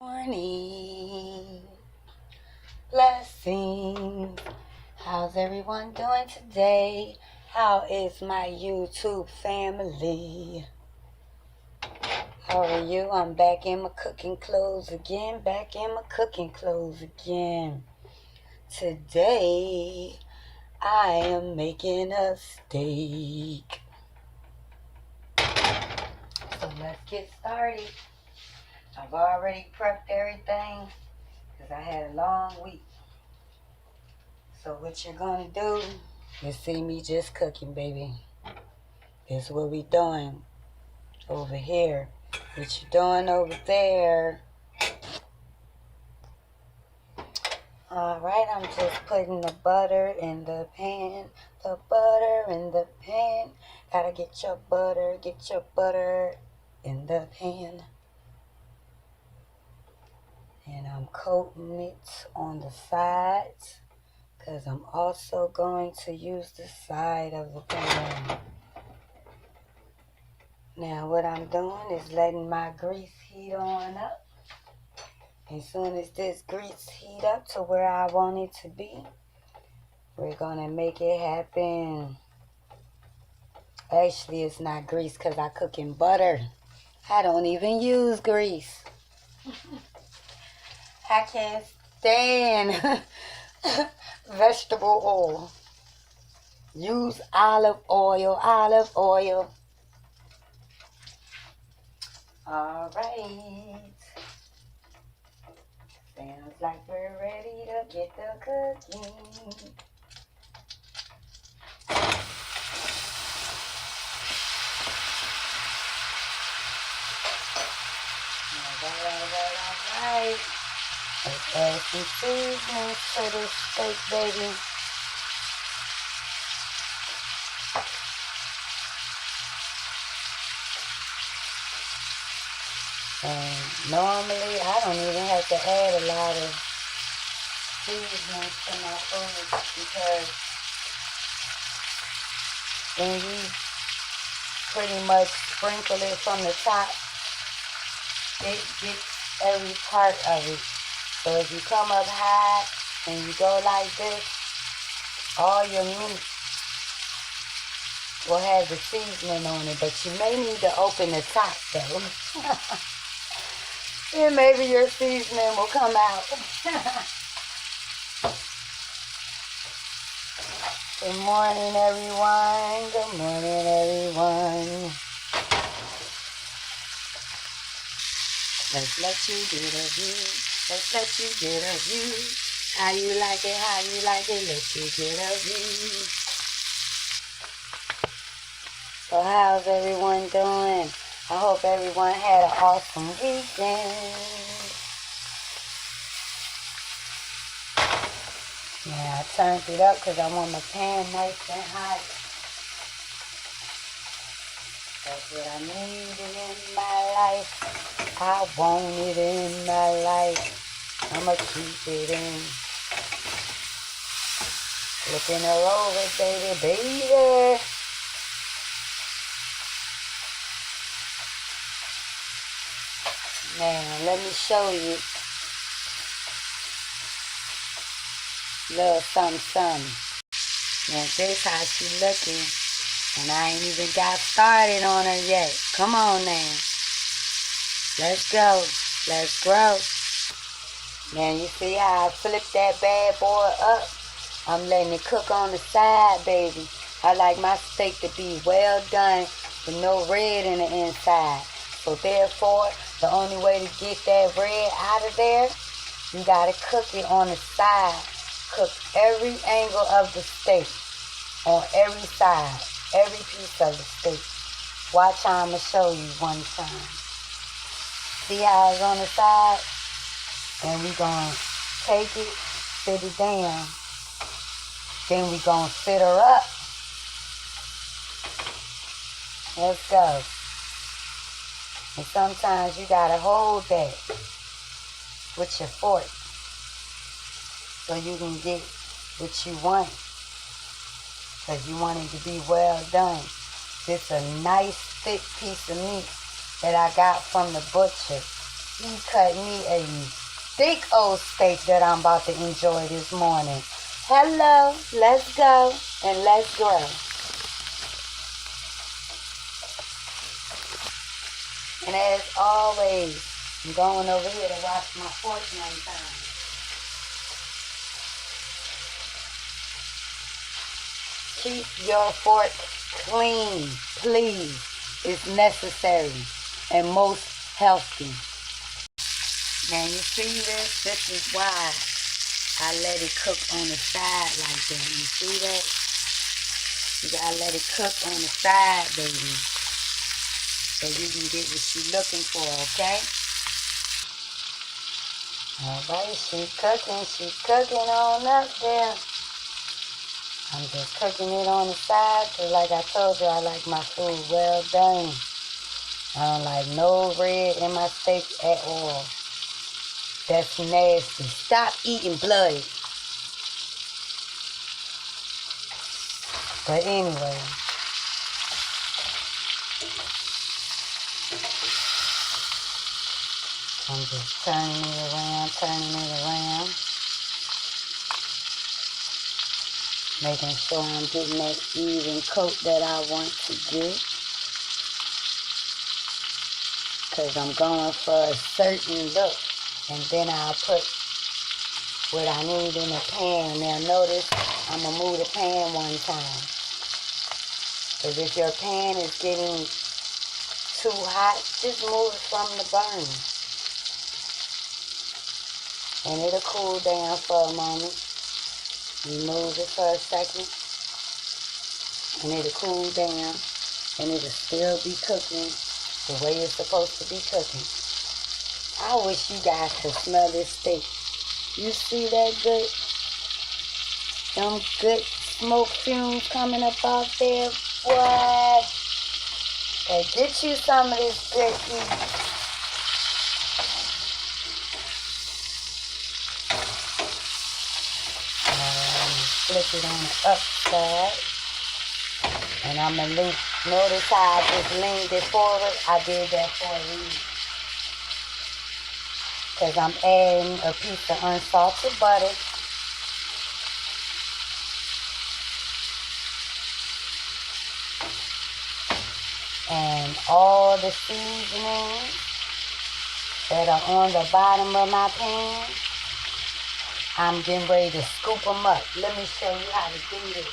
Morning, blessings. How's everyone doing today? How is my YouTube family? How are you? I'm back in my cooking clothes again. Today, I am making a steak. So let's get started. I've already prepped everything because I had a long week. So what you're going to do, you see me just cooking, baby. This is what we doing over here. What you doing over there? Alright, I'm just putting the butter in the pan. The butter in the pan. Gotta get your butter in the pan. And I'm coating it on the sides, because I'm also going to use the side of the pan. Now what I'm doing is letting my grease heat on up. As soon as this grease heat up to where I want it to be, we're gonna make it happen. Actually, it's not grease because I cook in butter. I don't even use grease. I can't stand vegetable oil. Use olive oil. All right. Sounds like we're ready to get the cooking. Alright. Let's add some seasoning to this steak, baby. And normally, I don't even have to add a lot of seasoning to my food, because when you pretty much sprinkle it from the top, it gets every part of it. So if you come up high and you go like this, all your meat will have the seasoning on it, but you may need to open the top though. And maybe your seasoning will come out. Good morning, everyone. Good morning, everyone. Let's let you get a view. Let's let you get a view. How you like it, let you get a view. So how's everyone doing? I hope everyone had an awesome weekend. Yeah, I turned it up because I want my pan nice and hot. That's what I needed in my life. I want it in my life. I'ma keep it in. Flipping her over, baby. Now, let me show you little something. Now, this how she looking. And I ain't even got started on her yet. Come on now. Let's go. Let's grow. Now, you see how I flip that bad boy up? I'm letting it cook on the side, baby. I like my steak to be well done with no red in the inside. So therefore, the only way to get that red out of there, you gotta cook it on the side. Cook every angle of the steak on every side, every piece of the steak. Watch how I'm gonna show you one time. See how it's on the side? And we gonna take it, sit it down. Then we gonna sit her up. Let's go. And sometimes you gotta hold that with your fork so you can get what you want. Because you want it to be well done. This is a nice thick piece of meat that I got from the butcher. He cut me a thick old steak that I'm about to enjoy this morning. Hello, let's go and let's grow. And as always, I'm going over here to wash my fork one time. Keep your fork clean, please. It's necessary and most healthy. Now you see this? This is why I let it cook on the side like that. You see that? You gotta let it cook on the side, baby. So you can get what you're looking for, okay? Alright, she's cooking on up there. I'm just cooking it on the side, because like I told you, I like my food well done. I don't like no red in my steak at all. That's nasty. Stop eating blood. But anyway. I'm just turning it around. Making sure I'm getting that even coat that I want to get. Because I'm going for a certain look. And then I'll put what I need in the pan. Now notice, I'm going to move the pan one time. Because if your pan is getting too hot, just move it from the burn. And it'll cool down for a moment. You move it for a second. And it'll cool down. And it'll still be cooking the way it's supposed to be cooking. I wish you guys could smell this steak. You see that good? Them good smoke fumes coming up out there? What? Hey, get you some of this good heat. Flip it on the upside. And I'm going to lean. Notice how I just leaned it forward? I did that for a reason. Because I'm adding a piece of unsalted butter. And all the seasonings that are on the bottom of my pan, I'm getting ready to scoop them up. Let me show you how to do this.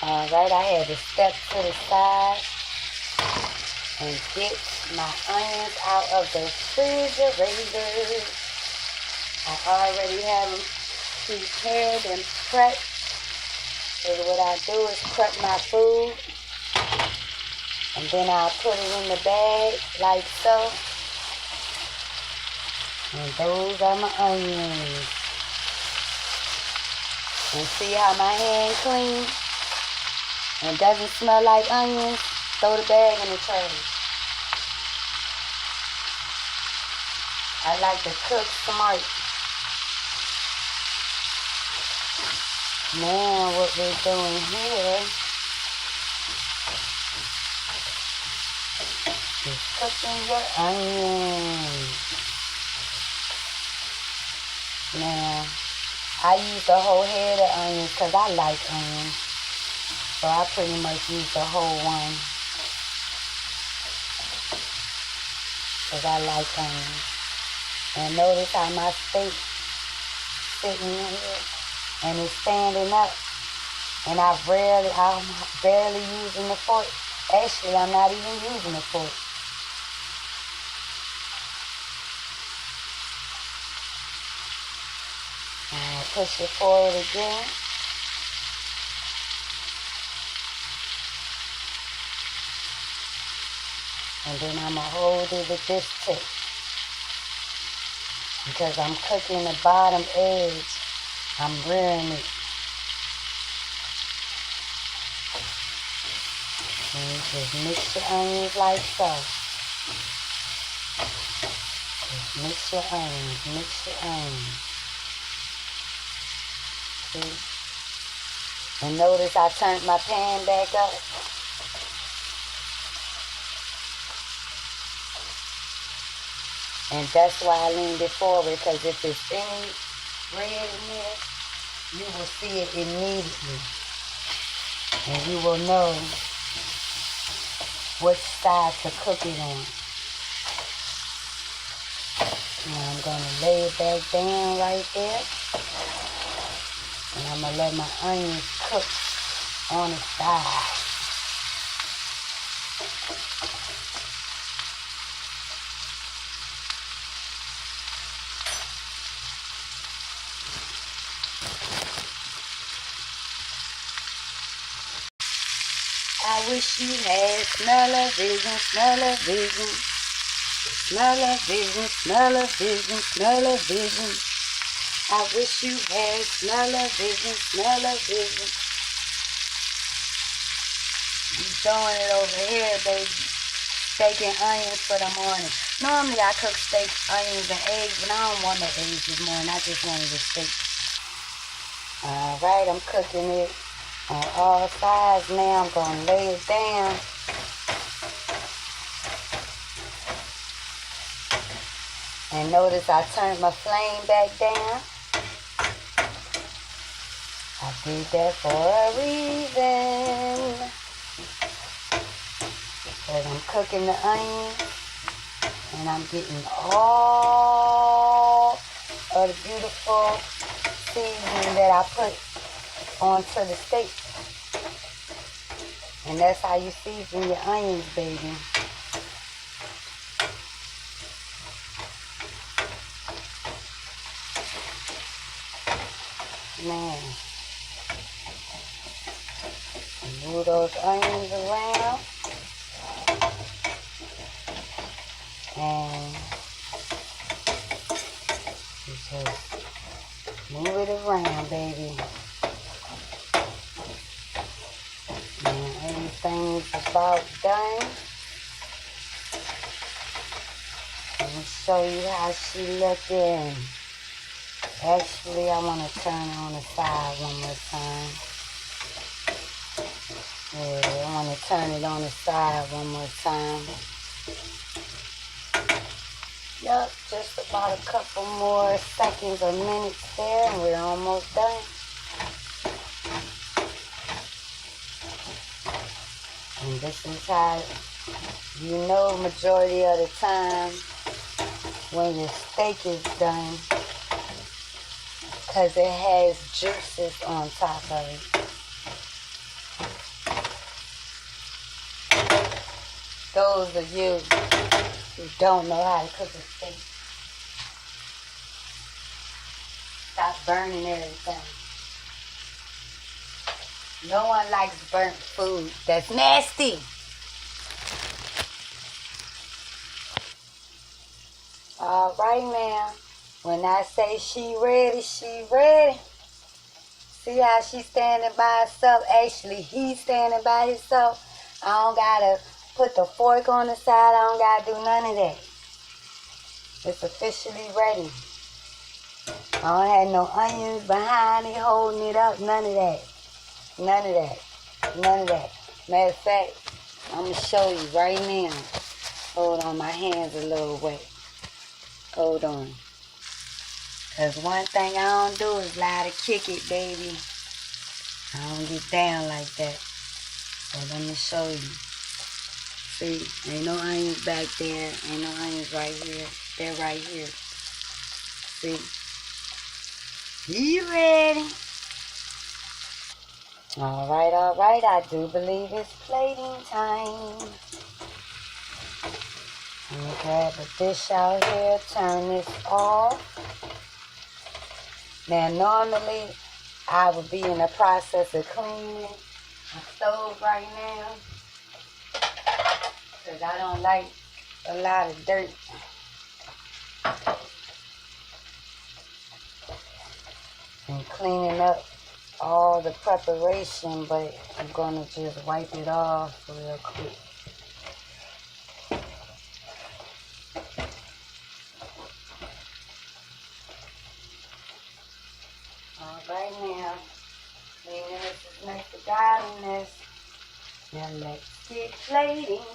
Alright, I had to step to the side and get my onions out of the refrigerator. I already have them prepared and prepped. So what I do is prep my food. And then I'll put it in the bag like so. And those are my onions. And see how my hand clean? And doesn't smell like onions? Throw the bag in the trash. I like to cook smart. Now what we're doing here is cooking your onions. Now, I use the whole head of onions because I like onions. So I pretty much use the whole one. Because I like onions. And notice how my steak sitting here and it's standing up. And I'm barely using the fork. Actually, I'm not even using the fork. And I'll push it forward again. And then I'm going to hold it with this tip. Because I'm cooking the bottom edge. I'm rearing it. And you just mix your onions like so. Just mix your onions, mix your onions. See? And notice I turned my pan back up. And that's why I leaned it forward, because if there's any red in there, you will see it immediately. And you will know which side to cook it on. Now I'm going to lay it back down right there. And I'm going to let my onions cook on the side. I wish you had smell-o-vision, smell-o-vision, smell-o-vision, smell-o-vision, smell-o-vision. I wish you had smell-o-vision, smell-o-vision. You throwing it over here, baby. Steak and onions for the morning. Normally I cook steak, onions, and eggs, but I don't want no eggs this morning. I just wanted the steak. Alright, I'm cooking it on all sides now. I'm going to lay it down. And notice I turned my flame back down. I did that for a reason. Because I'm cooking the onions. And I'm getting all of the beautiful seasoning that I put onto the steak. And that's how you season your onions, baby. Man. Move those onions around. And you just move it around, baby. And everything's about done. Let me show you how she looking. Actually, I want to turn it on the side one more time. Yeah, I want to turn it on the side one more time. Yup, just about a couple more seconds or minutes there, and we're almost done. And this is how you know majority of the time when your steak is done, because it has juices on top of it. Those of you who don't know how to cook a steak, stop burning everything. No one likes burnt food. That's nasty. All right, now. When I say she ready, she ready. See how she's standing by herself? Actually, he's standing by himself. I don't gotta put the fork on the side. I don't gotta do none of that. It's officially ready. I don't have no onions behind it holding it up. None of that. None of that. None of that. Matter of fact, I'm going to show you right now. Hold on, my hand's a little wet. Hold on. Because one thing I don't do is lie to kick it, baby. I don't get down like that. So let me show you. See, ain't no onions back there. Ain't no onions right here. They're right here. See? You ready? All right. I do believe it's plating time. Let me grab a dish out here, turn this off. Now, normally, I would be in the process of cleaning my stove right now, because I don't like a lot of dirt. And cleaning up all the preparation, but I'm going to just wipe it off real quick. Right now, cleanliness is next to godliness. Now let's get plating.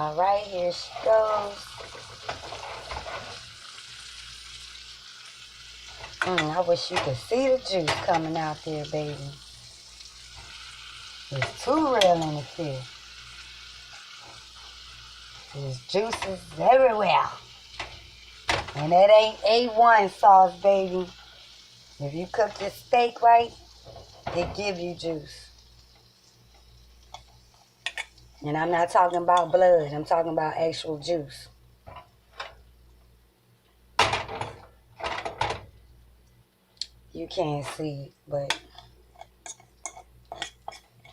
All right, here she goes. I wish you could see the juice coming out there, baby. It's too real in the fish. There's juices everywhere. And that ain't A1 sauce, baby. If you cook your steak right, it give you juice. And I'm not talking about blood. I'm talking about actual juice. You can't see, but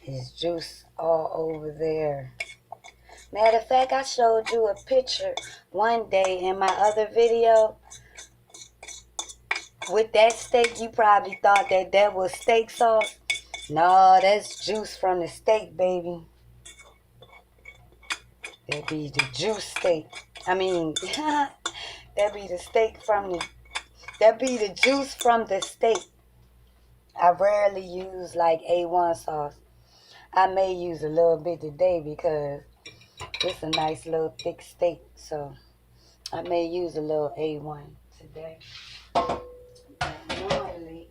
there's juice all over there. Matter of fact, I showed you a picture one day in my other video. With that steak, you probably thought that that was steak sauce. No, that's juice from the steak, baby. That be the juice steak. I mean, that be the steak from the... That be the juice from the steak. I rarely use like A1 sauce. I may use a little bit today because it's a nice little thick steak. So I may use a little A1 today. But normally,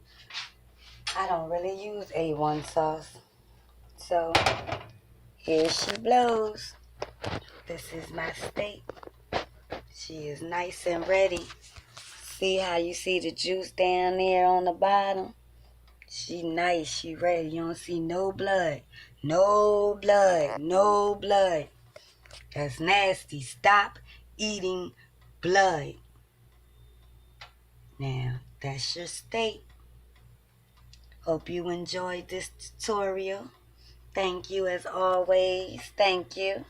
I don't really use A1 sauce. So here she blows. This is my steak. She is nice and ready. See how you see the juice down there on the bottom? She nice, she ready. You don't see no blood. No blood, no blood. That's nasty. Stop eating blood. Now, that's your steak. Hope you enjoyed this tutorial. Thank you as always. Thank you.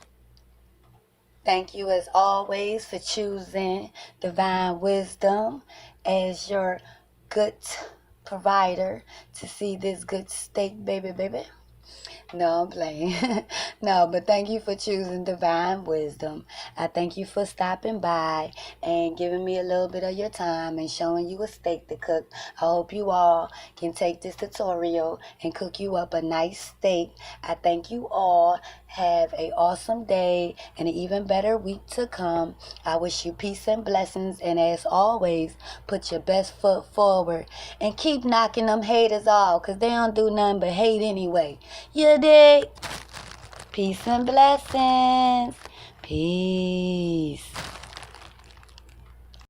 Thank you as always for choosing Divine Wisdom as your good provider to see this good steak, baby. No, I'm playing. No, but thank you for choosing Divine Wisdom. I thank you for stopping by and giving me a little bit of your time and showing you a steak to cook. I hope you all can take this tutorial and cook you up a nice steak. I thank you all. Have an awesome day and an even better week to come. I wish you peace and blessings. And as always, put your best foot forward and keep knocking them haters off because they don't do nothing but hate anyway. You dig? Peace and blessings. Peace.